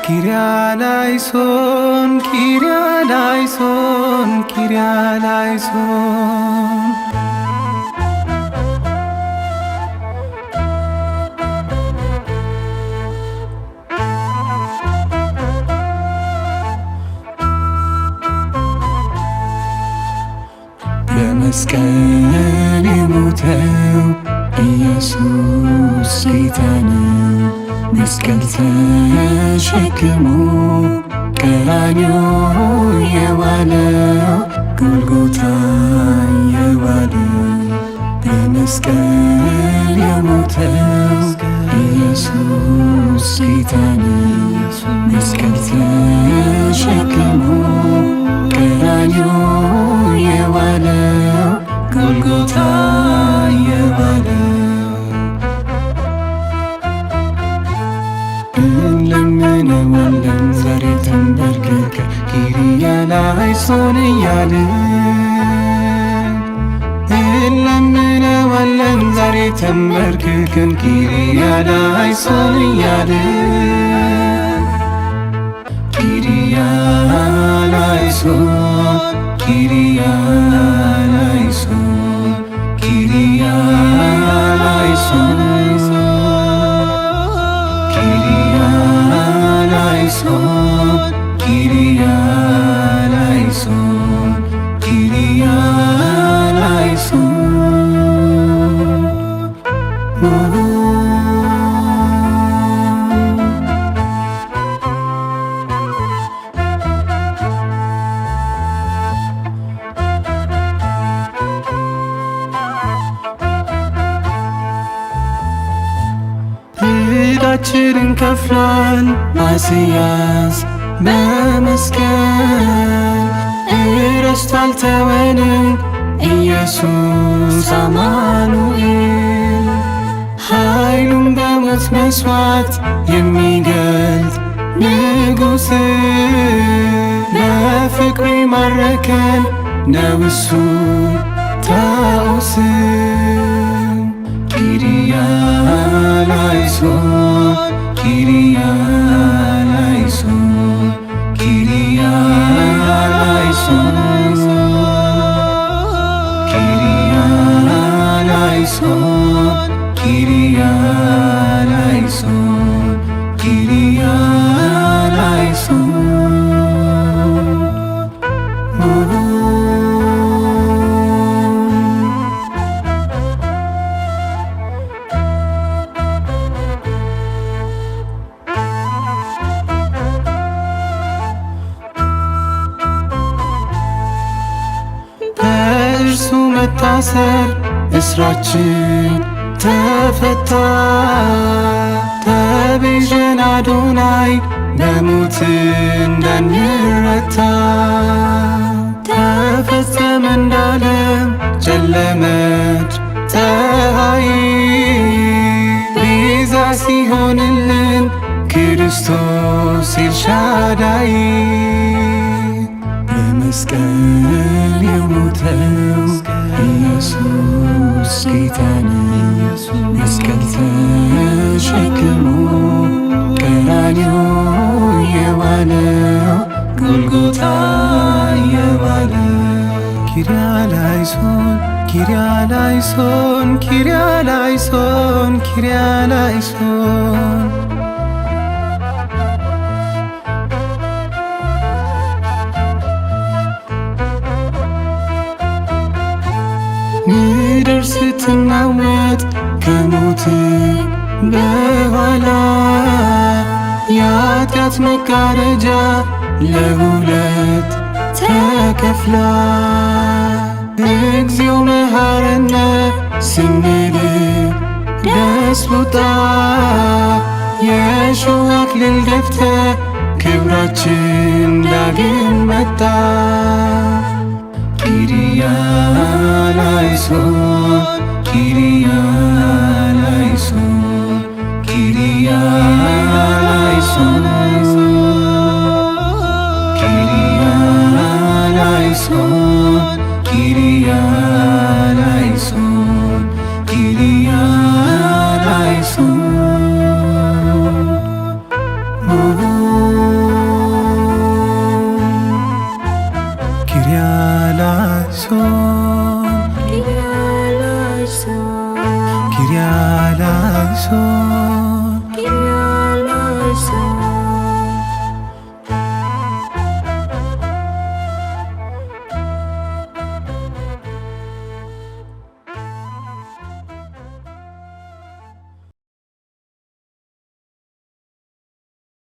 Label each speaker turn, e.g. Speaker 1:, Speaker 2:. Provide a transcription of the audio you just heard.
Speaker 1: Kyrieleison, Kyrieleison, Kyrieleison. በመስቀል የሞተው ኢየሱስ ጌታ ነው። መስቀል ተሸክሞ ቀራንዮ የዋለው ጎልጎታ የዋለው በመስቀል የሞተው ኢየሱስ ጌታ ነው። መስቀል ተሸክሞ ቀራንዮ የዋለው ጎልጎታ የዋለው እንለምነዋለን ዛሬ ተንበርክከን ኪርያላይሶን እያልን እንለምነዋለን ዛሬ ተንበርክከን ኪርያላይሶን እያልን ኪርያላይሶን Kyrieleison, Kyrieleison, Kyrieleison, Kyrieleison, Kyrieleison. ዕዳችንን ከፍሏል ማስያዝ በመስቀል እረስቶ አልተወንም ኢየሱስ አማኑኤል። ኃይሉን በሞት መስዋዕት የሚገልጥ ንጉሥ በፍቅሩ ማረከን ነው እሱ ታኦስ Kyrieleison, Kyrieleison, Kyrieleison, Kyrieleison, Kyrieleison, Kyrieleison. በእርሱ መታሰር እስራችን ተፈታ። ተቤዠን አዶናይ በሞት እንዳንረታ። ተፈጸመ እንዳለም ጨለመች ፀሐይ ቤዛ ሲሆንልን ክርስቶስ ኤልሻዳይ በመስቀል የሞተው ኢየሱስ ጌታ ነው። መስቀል ተሸክሞ ቀራንዮ የዋለው ጎልጎታ የዋለው ኪርያላይሶን ኪርያላይሶን ኪርያላይሶን ኪርያላይሶን ምድር ስትናወጥ ከሞት በኋላ የኃጢአት መጋረጃ ለሁለት ተከፍላ እግዚኦ መሐረነ ስንል ደስ ውጣ የእሾህ አክሊል ደፍተ ክብራችን ዳግም መጣ። Kyrieleison, Kyrieleison, Kyrieleison, Kyrieleison, Kyrieleison, Kyrieleison. Kyrie eleison,